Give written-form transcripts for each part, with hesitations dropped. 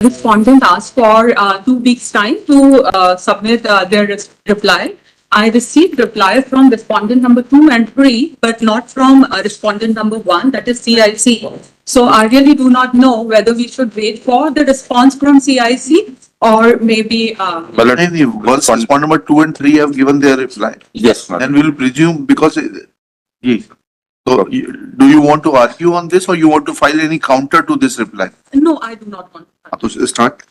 Respondent asked for 2 weeks time to submit their reply. I received reply from respondent number 2 and 3, but not from respondent number 1, that is CIC. So I really do not know whether we should wait for the response from CIC or maybe. Once respondent number 2 and 3 have given their reply, Yes, ma'am. then we will presume because. So, do you want to argue on this or you want to file any counter to this reply? No, I do not want to. तो start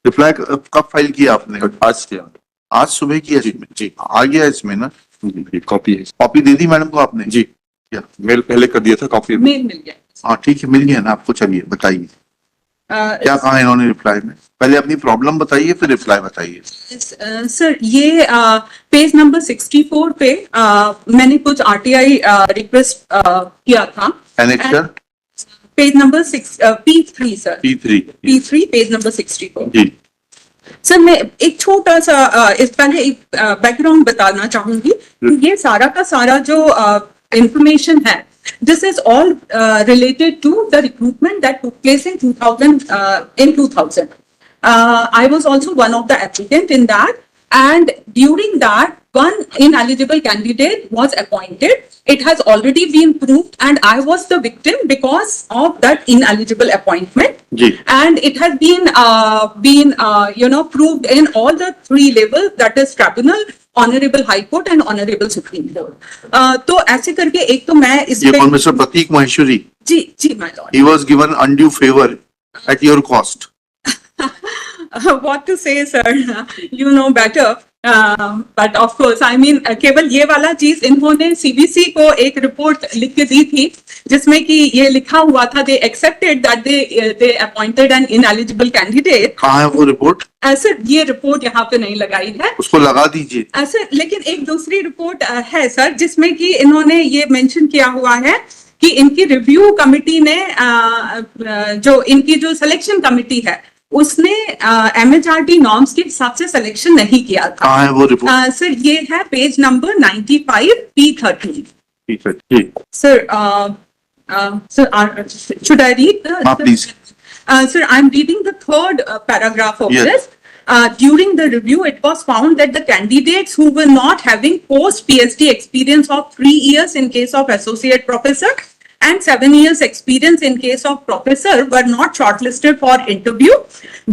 reply कब file किया आपने? आज किया आज सुबह किया इसमें? जी। आ गया इसमें ना? ये कॉपी है। कॉपी दे दी मैडम को आपने? जी क्या मेल पहले कर दिया था, कॉपी मेल मिल गया। हाँ ठीक है, मिल गया ना आपको। चलिए बताइए क्या कहा इन्होंने रिप्लाई में? पहले अपनी प्रॉब्लम बताइए फिर रिप्लाई बताइए। सर ये पेज नंबर 64 पे मैंने कुछ आरटीआई रिक्वेस्ट किया था। Annexure page number P3 sir. P3 page number 64। जी सर मैं एक छोटा सा इस पहले एक बैकग्राउंड बताना चाहूंगी। ये सारा का सारा जो इंफॉर्मेशन है, this is all related to the recruitment that took place in 2000. I was also one of the applicant in that, and during that one ineligible candidate was appointed. It has already been proved and I was the victim because of that ineligible appointment. Ji And it has been proved in all the 3 levels, that is tribunal, honorable high court and honorable supreme court. तो ऐसे करके एक तो मैं इस ये पे कौन मिस्टर प्रतीक महेश्वरी? जी my lord. He was given undue favor at your cost. What to say sir, you know better. But of course I mean केवल ये वाला चीज इन्होंने सीबीसी को एक रिपोर्ट लिख के दी थी जिसमें कि ये लिखा हुआ था they accepted that they appointed an ineligible candidate. कहाँ है वो रिपोर्ट? सर ये रिपोर्ट यहाँ पे नहीं लगाई है। उसको लगा दीजिए। सर लेकिन एक दूसरी रिपोर्ट है सर जिसमें कि इन्होंने ये मेंशन किया हुआ है कि इनकी रिव्यू कमिटी ने जो इनकी जो सिलेक्शन कमिटी है उसने MHRD नॉर्म्स के हिसाब से सिलेक्शन नहीं किया था। कहाँ है वो रिपोर्ट? सर ये है पेज नंबर 95 P13। ठीक है ठीक। Sir should I read the please. Sir, I'm reading the third paragraph of Yes. this. During the review, it was found that the candidates who were not having post-PhD experience of 3 years in case of associate professor and 7 years experience in case of professor were not shortlisted for interview,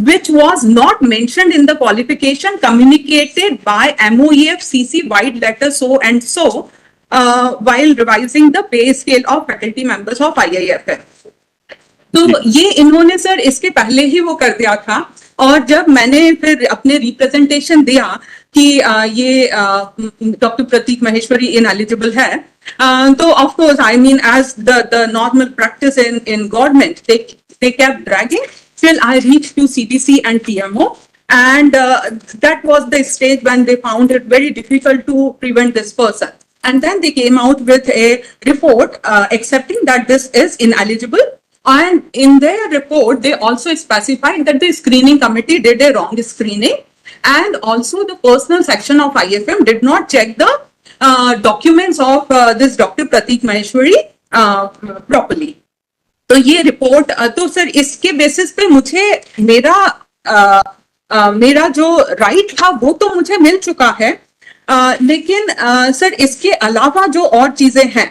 which was not mentioned in the qualification communicated by MOEF CC white letter so and so while revising the pay scale of faculty members of IIFF. तो ये इन्होंने sir इसके पहले ही वो कर दिया था और जब मैंने फिर अपने रिप्रेजेंटेशन दिया कि ये डॉक्टर प्रतीक महेश्वरी इनएलिजिबल है, तो of course I mean as the normal practice in government they kept dragging till I reached to CBC and PMO, and that was the stage when they found it very difficult to prevent this person, and then they came out with a report accepting that this is ineligible. And in their report, they also specified that the screening committee did a wrong screening, and also the personal section of IFM did not check the documents of this Dr. Pratik Maheshwari properly. तो ये report तो sir इसके basis पे मुझे मेरा जो right था वो तो मुझे मिल चुका है, लेकिन सर इसके अलावा जो और चीजें हैं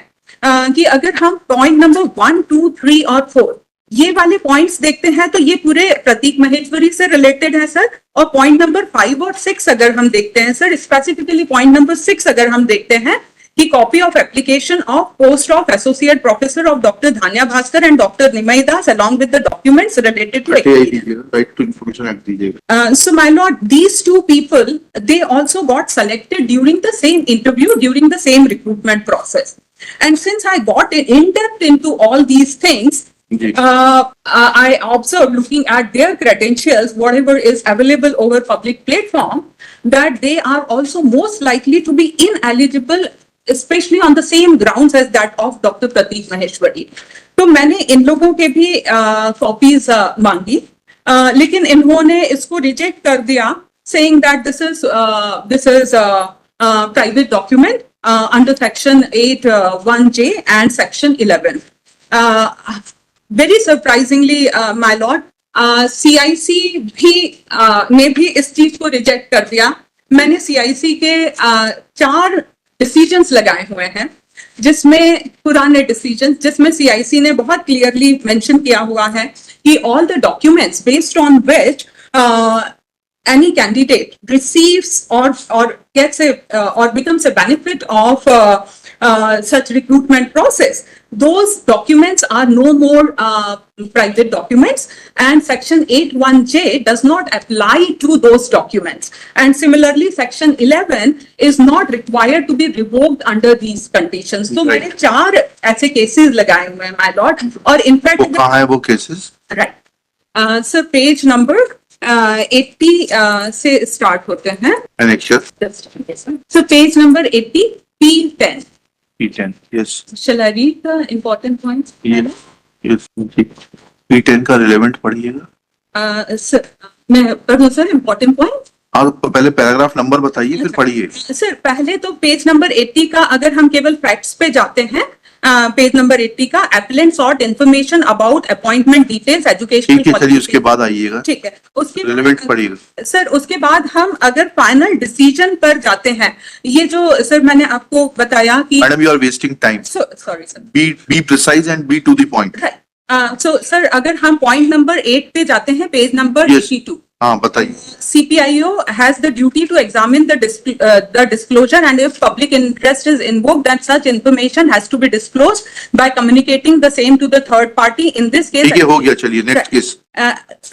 कि अगर हम पॉइंट नंबर 1, 2, 3 और 4 ये वाले पॉइंट्स देखते हैं तो ये पूरे प्रतीक महेश्वरी से रिलेटेड है सर, और पॉइंट नंबर 5 और 6 अगर हम देखते हैं सर, स्पेसिफिकली पॉइंट नंबर 6 अगर हम देखते हैं कि copy of application of post of associate professor of doctor Dhanya Bhaskar and doctor Nimay Das along with the documents related to right to information act दीजिएगा। So my lord, these 2 people, they also got selected during the same interview, during the same recruitment process. And since I got in depth into all these things, I observed looking at their credentials, whatever is available over public platform, that they are also most likely to be ineligible, especially on the same grounds as that of Dr. Pratik Maheshwari. तो मैंने इन लोगों के भी copies मांगी, लेकिन इन्होंने इसको reject कर दिया, saying that this is private document under section 8(1)(j) and section 11. Very surprisingly, my lord, CIC भी ने भी इस चीज को रिजेक्ट कर दिया. मैंने CIC के 4 डिसीजंस लगाए हुए हैं, जिसमें पुराने डिसीजन, जिसमें CIC ने बहुत क्लियरली मेंशन किया हुआ है कि all the documents based on which any candidate receives or gets a or becomes a benefit of such recruitment process, those documents are no more private documents, and section 81J does not apply to those documents, and similarly section 11 is not required to be revoked under these conditions. So मैंने 4 ऐसे cases लगाए हुए हैं my lord, और in fact वो कहाँ है वो cases? right, sir, page number 80 से स्टार्ट होते हैं. Annexure So page number 80, P10. P10, yes. Shall I read the important points? Yes. P10 का relevant पढ़िएगा. Sir, मैं पढ़ूं sir important point? आप पहले पैराग्राफ नंबर बताइए फिर पढ़िए. सर पहले तो पेज नंबर 80 का अगर हम केवल फैक्ट्स पे जाते हैं, पेज नंबर 80 का applicant sought information about appointment details, educational ठीक है, चलिए उसके qualifications. बाद आइएगा. ठीक है, उसके Relevant बाद पढ़िएगा. सर उसके बाद हम अगर फाइनल डिसीजन पर जाते हैं, ये जो सर मैंने आपको बताया कि Madam, you are wasting time. Sorry sir. Be precise and be to the point. So sir अगर हम पॉइंट नंबर 8 पे जाते हैं, पेज नंबर Yes. 82, हाँ बताइए. CPIO has the duty to examine the disclosure, and if public interest is invoked, that such information has to be disclosed by communicating the same to the third party. In this case, ठीक है, हो गया, चलिए next case.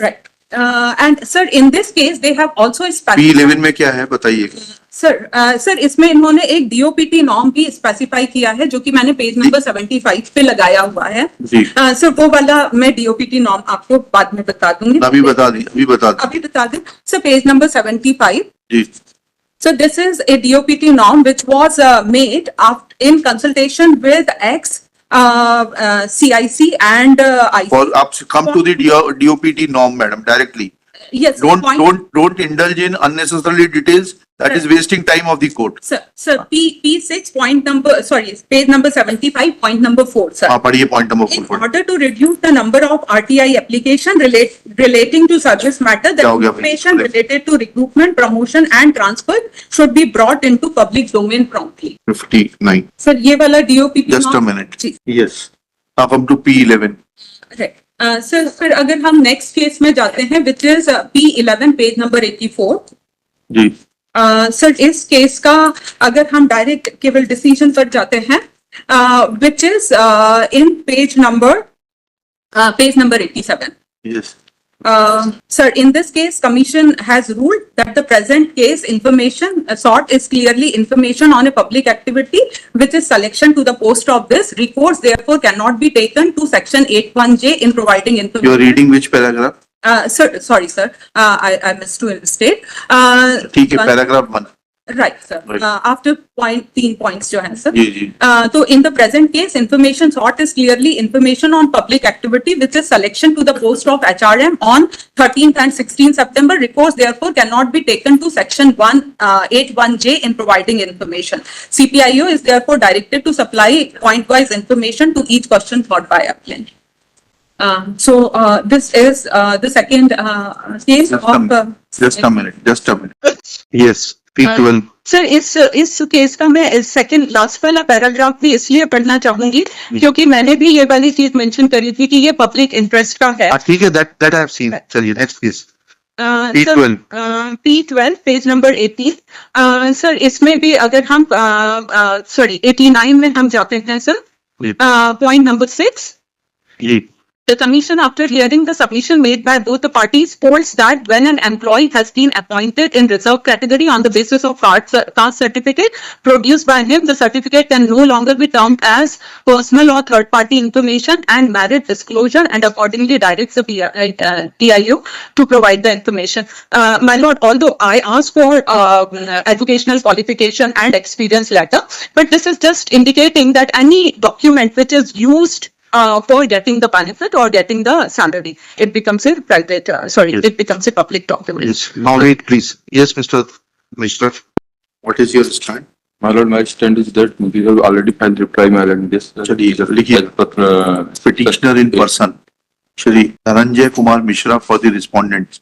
right. And sir, in this case, they have also specified. P11 में क्या है बताइए. Sir इसमें इन्होंने एक DOPT नॉर्म भी स्पेसिफाई किया है, जो कि मैंने पेज नंबर 75 पे लगाया हुआ है. जी. सर वो वाला मैं DOPT नॉर्म आपको बाद में बता दूंगी. अभी बता दी. Sir page number 75. जी. So this is a DOPT norm which was made in consultation with CIC and IC. For up come to the DOPT norm, madam, directly. Yes. Don't indulge in unnecessary details. That is wasting time of the court. Sir, P6 point number, sorry, page number 75, point number 4, sir. हाँ पढ़िए point number In 4. order to reduce the number of RTI application relating to service matter, the क्या हो गया information भाई? related to recruitment, promotion and transfer should be brought into public domain promptly. 59. Sir, ये वाला DOPT Just a norm- minute. जी. Yes. Now come to P11. Right. Sir फिर अगर हम नेक्स्ट केस में जाते हैं, which is P11, page number 84. जी. सर इस केस का अगर हम डायरेक्ट केवल डिसीजन पर जाते हैं, which is in page number 87. Yes. Sir, in this case, Commission has ruled that the present case information sought is clearly information on a public activity, which is selection to the post of this. Recourse therefore cannot be taken to section 81J in providing You are information. reading which paragraph? Sir, sorry, sir. I missed to state. ठीक है, paragraph 1. Right, sir. Right. After 3 points जो है, sir. जी जी. So in the present case, information sought is clearly information on public activity, which is selection to the post of HRM on 13th and 16th September. Recourse therefore cannot be taken to section 181J in providing information. CPIO is therefore directed to supply point-wise information to each question thought by applicant. So this is the second case Just a minute. Yes. P12. Sir इस केस का मैं second last वाला paragraph भी इसलिए पढ़ना चाहूंगी क्योंकि मैंने भी ये वाली चीज मेंशन करी थी कि ये पब्लिक इंटरेस्ट का है. ठीक है, that I have seen. चलिए next please. P12. P12 page number 18. Sir इसमें भी अगर हम 89 में हम जाते हैं सर, पॉइंट नंबर 6. जी. The Commission, after hearing the submission made by both the parties, holds that when an employee has been appointed in reserve category on the basis of caste certificate produced by him, the certificate can no longer be termed as personal or third-party information and merit disclosure, and accordingly directs the TIO to provide the information. My lord, although I asked for educational qualification and experience letter, but this is just indicating that any document which is used for getting the benefit or getting the salary, it becomes a private, Yes. it becomes a public document. Yes. Now wait please. Yes, Mr. What is your stand? My lord, my stand is that we have already filed reply mail and this. चलिए लिखिए. Petitioner in person. Shri Dhananjay Kumar Mishra for the respondents.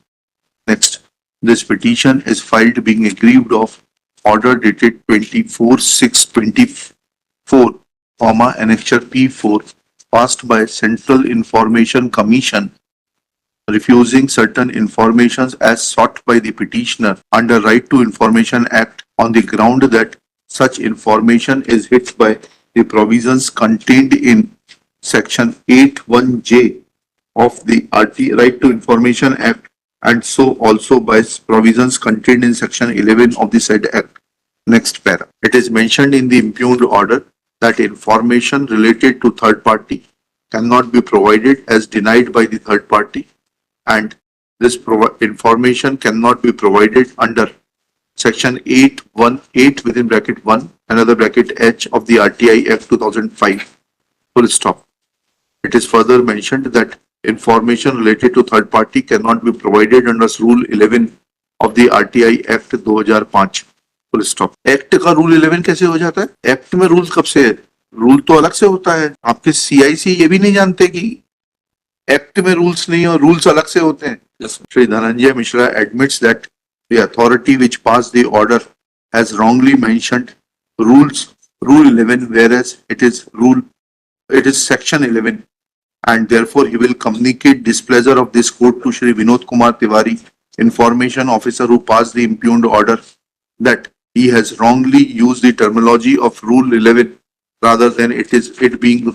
Next, this petition is filed being aggrieved of order dated 24/6/24, annexure P4, passed by Central Information Commission, refusing certain informations as sought by the petitioner under Right to Information Act on the ground that such information is hit by the provisions contained in Section 8(1)(j) of the Right to Information Act, and so also by provisions contained in Section 11 of the said Act. Next para. It is mentioned in the impugned order that information related to third party cannot be provided as denied by the third party, and this information cannot be provided under Section 8(1)(8) within bracket 1, another bracket H of the RTI Act 2005. Full stop. It is further mentioned that information related to third party cannot be provided under Rule 11 of the RTI Act 2005. Full stop. Act का Rule 11 कैसे हो जाता है? Act में rules कब से है? Rule तो अलग से होता है. आपके CIC ये भी नहीं जानते कि Act में rules नहीं और rules अलग से होते हैं. Yes, sir. Shri Dhananjay Mishra admits that the authority which passed the order has wrongly mentioned Rule 11, whereas it is Section 11, and therefore he will communicate displeasure of this court to Shri Vinod Kumar Tiwari, Information Officer who passed the impugned order, that he has wrongly used the terminology of Rule 11 rather than it being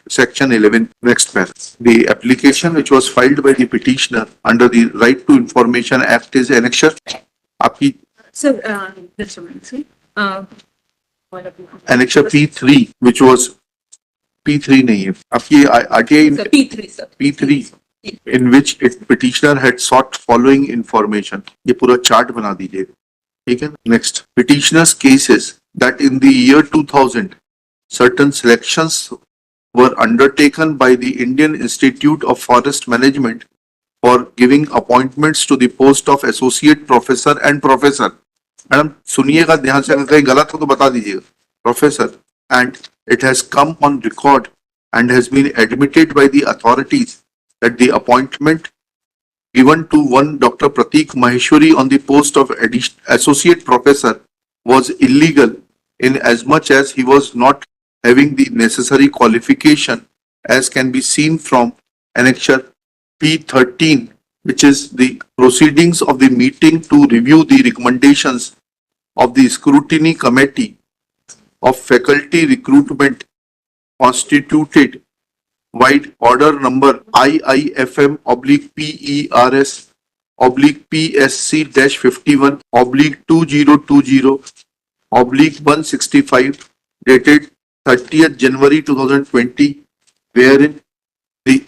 Section 11. Next paragraph. The application which was filed by the petitioner under the Right to Information Act is annexure. आपकी Sir, just a minute, sir. annexure P3, which was P3 नहीं है. आपकी RTI Sir, P3, sir. P3, in which petitioner had sought following information. ये पूरा chart बना दीजिए. ठीक है. Next, petitioner's case is that in the year 2000, certain selections were undertaken by the Indian Institute of Forest Management for giving appointments to the post of associate professor and professor. Madam सुनिएगा ध्यान से, अगर कहीं गलत हो तो बता दीजिएगा. Professor, and it has come on record and has been admitted by the authorities that the appointment given to one Dr. Pratik Maheshwari on the post of associate professor was illegal in as much as he was not having the necessary qualification, as can be seen from annexure P13, which is the proceedings of the meeting to review the recommendations of the scrutiny committee of faculty recruitment constituted wide order number IIFM/PERS/PSC-51/2020/165 dated 30th January 2020, wherein the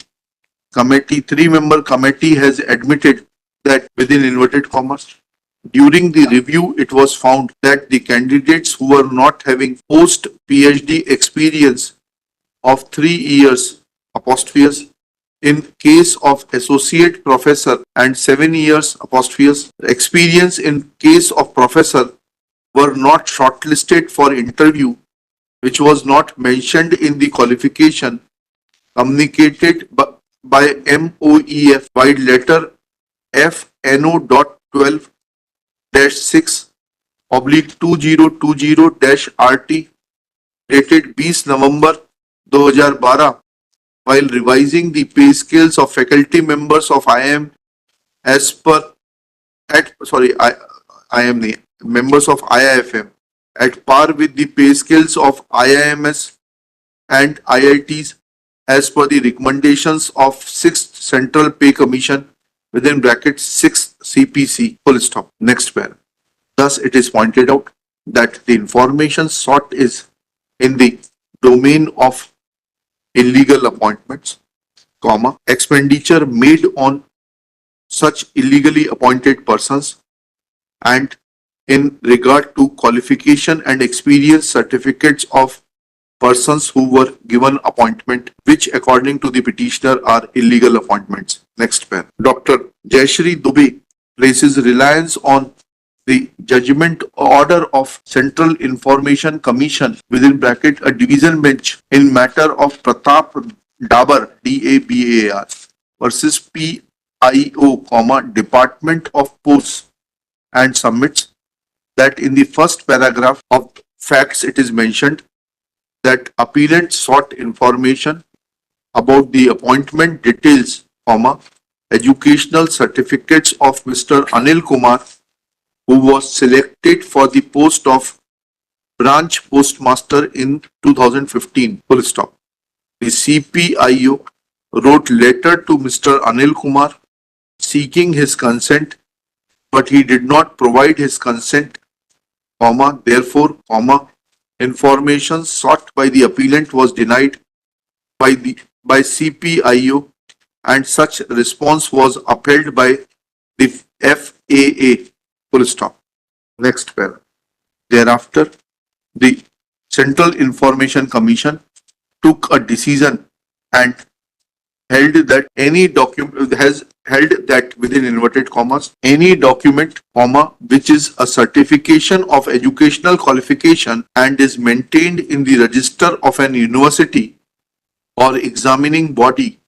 committee, 3-member committee has admitted that within inverted commas, during the review, it was found that the candidates who were not having post PhD experience of 3 years apostrophes in case of associate professor and 7 years apostrophes experience in case of professor were not shortlisted for interview, which was not mentioned in the qualification communicated by MOEF by letter FNO.12-6/2020-RT dated 20 November 2012, while revising the pay scales of faculty members of IIM as per members of IIFM at par with the pay scales of IIMS and IITs as per the recommendations of 6th Central Pay Commission within brackets 6th CPC, full stop. Next paragraph. Thus, it is pointed out that the information sought is in the domain of illegal appointments, comma, expenditure made on such illegally appointed persons, and in regard to qualification and experience certificates of persons who were given appointment, which according to the petitioner are illegal appointments. Next paragraph. Dr. Jayashree Dubey places reliance on the judgment order of Central Information Commission within bracket a division bench in matter of Pratap Dabar, DABAR, versus PIO, Department of Posts, and submits that in the first paragraph of facts it is mentioned that appellant sought information about the appointment details, educational certificates of Mr. Anil Kumar, who was selected for the post of branch postmaster in 2015, full stop. The CPIO wrote letter to Mr. Anil Kumar seeking his consent, but he did not provide his consent, therefore, information sought by the appellant was denied by CPIO, and such response was upheld by the FAA, full stop. Next paragraph. Thereafter, the Central Information Commission took a decision and held that any document has held that within inverted commas any document, which is a certification of educational qualification and is maintained in the register of an university or examining body,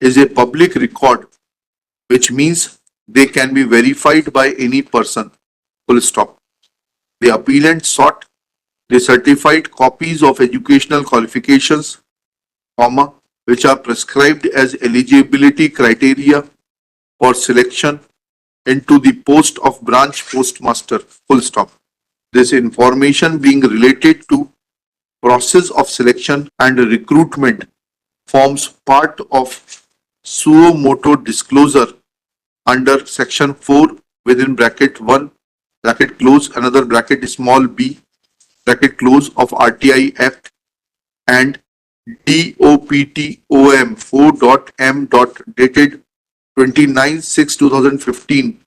is a public record, which means they can be verified by any person, full stop. The appellant sought the certified copies of educational qualifications, which are prescribed as eligibility criteria for selection into the post of branch postmaster, full stop. This information being related to process of selection and recruitment forms part of suo motu disclosure under section 4 within bracket 1 bracket close another bracket small b bracket close of RTI Act and DOPTOM 4.m. dated 29/6/2015,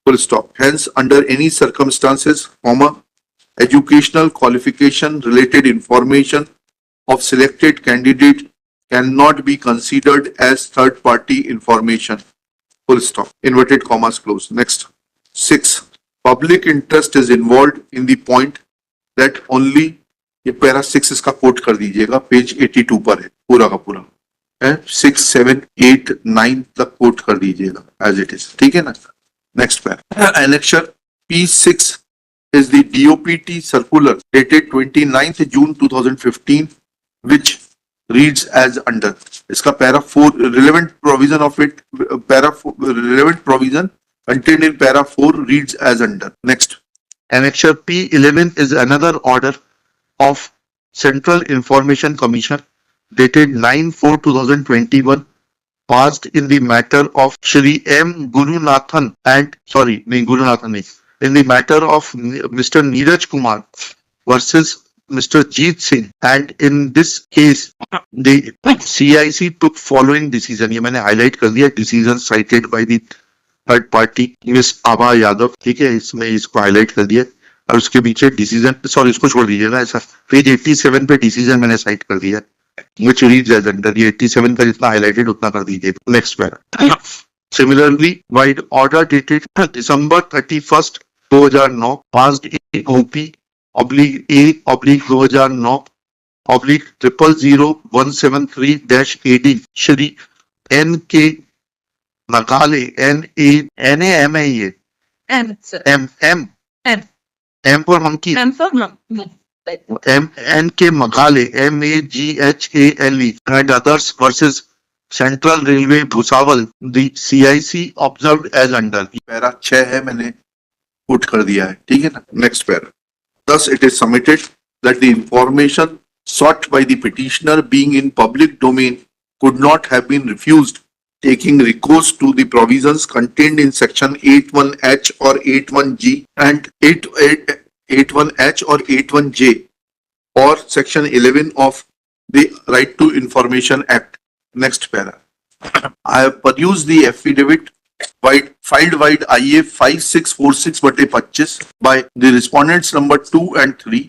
full stop. Hence, under any circumstances, educational qualification related information of selected candidate cannot be considered as third party information, full stop. Inverted commas close. Next. 6. Public interest is involved in the point that only ये para 6 इसका coat कर दीजिएगा, page 82 पर है पूरा का पूरा है, 6, 7, 8, 9 तक कोट कर दीजिएगा एज इट इज, ठीक है ना. Next para. Annexure P6 is the DOPT circular dated 29th June 2015, which reads as under. इसका para 4 relevant provision of it, relevant provision contained in para 4 reads as under. Next. Annexure P11 is another order of Central Information Commission dated 9/4/2021, passed in the matter of Shri M. Gurunathan and in the matter of Mr. Neeraj Kumar versus Mr. Jeet Singh, and in this case the CIC took following decision. ये मैंने highlight कर दिया, decision cited by the third party miss Abha Yadav, ठीक है, इसमें इसको highlight कर दिया और उसके पीछे डिसीजन, सॉरी इसको छोड़ दीजिए ना, ऐसा पेज 87 पे डिसीजन मैंने साइट कर दिया, which reads as under. ये 87 का जितना हाईलाइटेड उतना कर दीजिए. Next para. Similarly, by order dated December 31st, 2009, passed in OP/A/0000173-AD, Shri N.K. Magale, N-A-M-A-E, M for monkey, N.K. Magale, M-A-G-H-A-L-E, and others versus Central Railway Bhusawal, the CIC observed as under. Para 6 है, मैंने put कर दिया है, ठीक है ना. Next para. Thus it is submitted that the information sought by the petitioner being in public domain could not have been refused, taking recourse to the provisions contained in section 81H or 81G and 81H or 81J or section 11 of the Right to Information Act. Next para. I have perused the affidavit filed by IA 5646/25 by the respondents number 2 and 3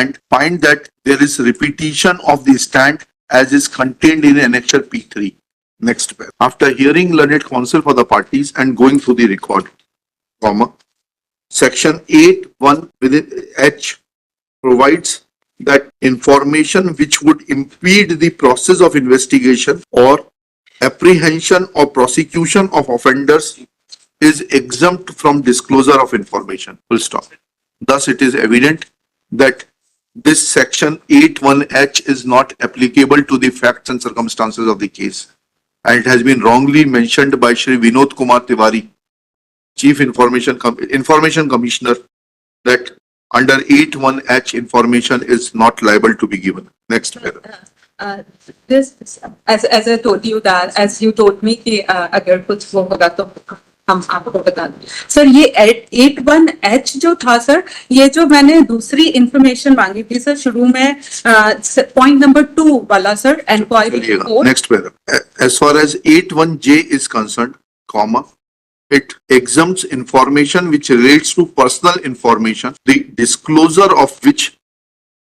and find that there is repetition of the stand as is contained in annexure P3. Next, after hearing learned counsel for the parties and going through the record, section 8(1) within H provides that information which would impede the process of investigation or apprehension or prosecution of offenders is exempt from disclosure of information. Full stop. Thus, it is evident that this section 81H is not applicable to the facts and circumstances of the case. And it has been wrongly mentioned by Shri Vinod Kumar Tiwari, Chief Information Commissioner, that under 81H information is not liable to be given. Next paragraph. This, as I told you that, as you told me कि अगर कुछ वो होगा तो हम आपको बता दें. सर ये 81H जो था सर, ये जो मैंने दूसरी इंफॉर्मेशन मांगी थी सर शुरू में, पॉइंट नंबर 2 वाला sir, enquiry report. Next paragraph. As far as 81J is concerned, comma, it exempts information which relates to personal information, the disclosure of which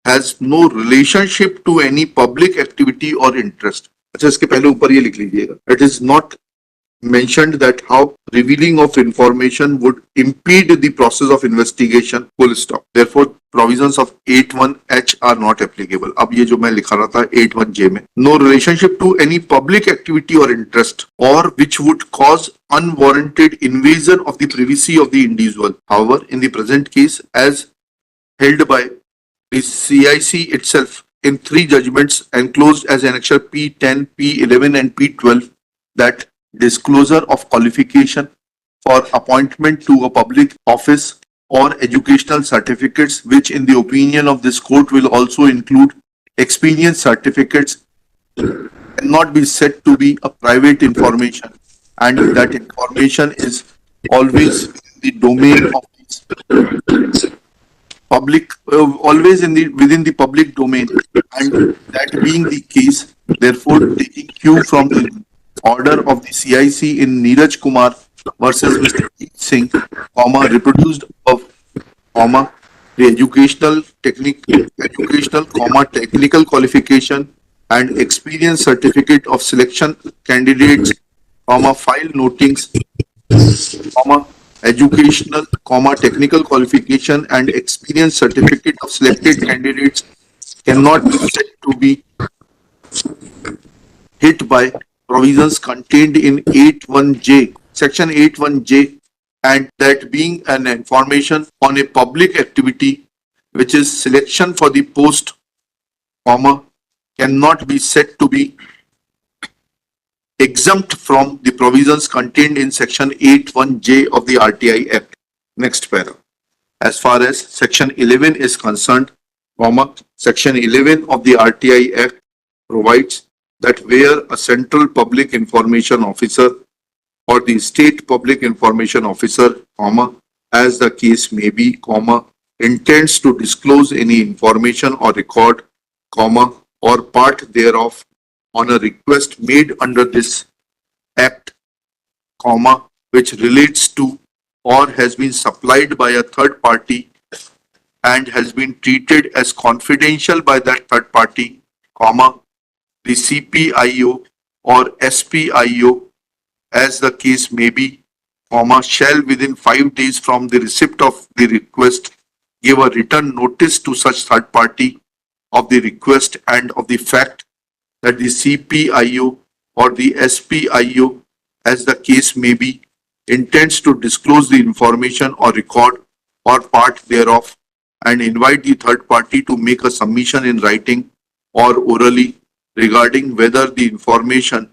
has no relationship to any public activity or interest. अच्छा, इसके पहले ऊपर ये लिख लीजिएगा. It is not mentioned that how revealing of information would impede the process of investigation. Full stop. Therefore, provisions of 81H are not applicable. अब ये जो मैं लिखा रहा था 81J में, no relationship to any public activity or interest, or which would cause unwarranted invasion of the privacy of the individual. However, in the present case, as held by the CIC itself in 3 judgments enclosed as Annexure P10, P11 and P12, that disclosure of qualification for appointment to a public office or educational certificates, which in the opinion of this court will also include experience certificates, cannot be said to be a private information, and that information is always the domain of public, always within the public domain, and that being the case, therefore taking cue from the order of the CIC in Neeraj Kumar versus Mr. Singh, comma, reproduced above, comma, the educational, comma, technical qualification and experience certificate of selection candidates, comma, file notings, comma, educational, comma, technical qualification and experience certificate of selected candidates cannot be said to be hit by provisions contained in 81J, section 81J, and that being an information on a public activity, which is selection for the post, comma, cannot be said to be exempt from the provisions contained in section 81J of the RTI Act. Next paragraph. As far as section 11 is concerned, comma, section 11 of the RTI Act provides that where a central public information officer or the state public information officer, comma, as the case may be, comma, intends to disclose any information or record, comma, or part thereof on a request made under this act, comma, which relates to or has been supplied by a third party and has been treated as confidential by that third party, comma, the CPIO or SPIO, as the case may be, comma, shall within 5 days from the receipt of the request give a written notice to such third party of the request and of the fact that the CPIO or the SPIO, as the case may be, intends to disclose the information or record or part thereof, and invite the third party to make a submission in writing or orally regarding whether the information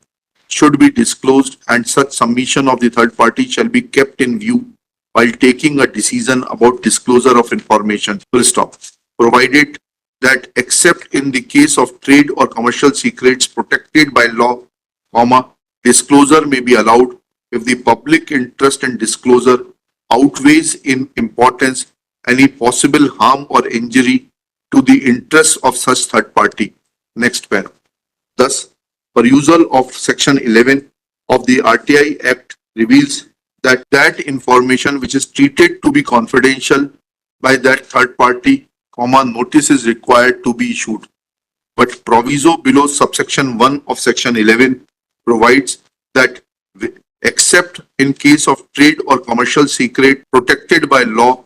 should be disclosed, and such submission of the third party shall be kept in view while taking a decision about disclosure of information. Full stop. Provided that except in the case of trade or commercial secrets protected by law, comma, disclosure may be allowed if the public interest in disclosure outweighs in importance any possible harm or injury to the interests of such third party. Next paragraph. Thus, perusal of section 11 of the RTI Act reveals that that information which is treated to be confidential by that third party, comma, notice is required to be issued. But proviso below subsection 1 of section 11 provides that except in case of trade or commercial secret protected by law,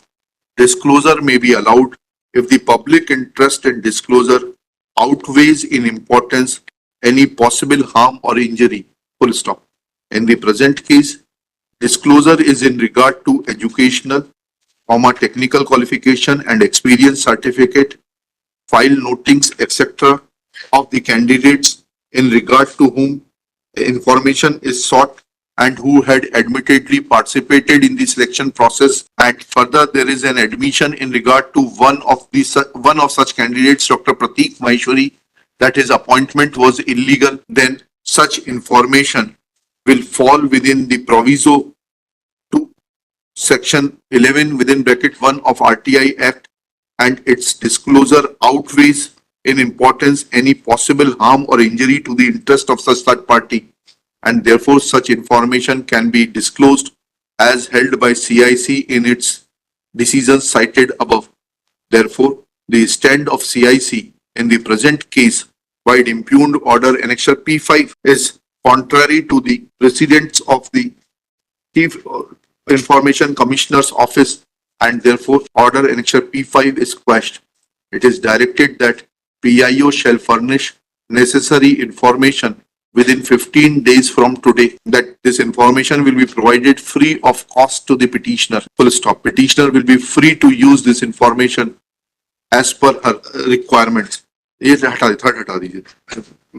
disclosure may be allowed if the public interest in disclosure outweighs in importance any possible harm or injury full stop. In the present case, disclosure is in regard to educational, technical qualification and experience certificate, file notings, etc. of the candidates in regard to whom information is sought and who had admittedly participated in the selection process, and further there is an admission in regard to one of such candidates, Dr. Prateek Maheshwari, that his appointment was illegal, then such information will fall within the proviso to section 11 within bracket 1 of RTI Act, and its disclosure outweighs in importance any possible harm or injury to the interest of such third party, and therefore such information can be disclosed as held by CIC in its decisions cited above. Therefore, the stand of CIC in the present case, void impugned order annexure P5, is contrary to the precedents of the Chief Information Commissioner's Office, and therefore order annexure P5 is quashed. It is directed that PIO shall furnish necessary information within 15 days from today, that this information will be provided free of cost to the petitioner. Full stop. Petitioner will be free to use this information as per her requirements.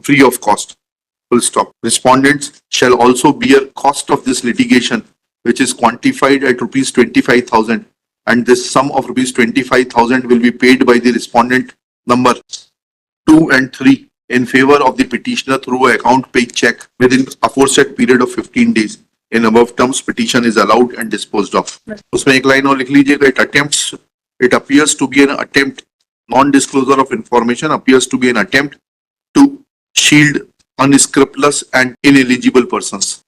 Free of cost. Full stop. Respondents shall also bear cost of this litigation, which is quantified at rupees 25,000, and this sum of rupees 25,000 will be paid by the respondent number 2 and 3 in favor of the petitioner through account paid check within aforesaid period of 15 days. In above terms, petition is allowed and disposed of. उसमें एक line और लिख लीजिएगा, it appears to be an attempt, non-disclosure of information appears to be an attempt to shield unscrupulous and ineligible persons.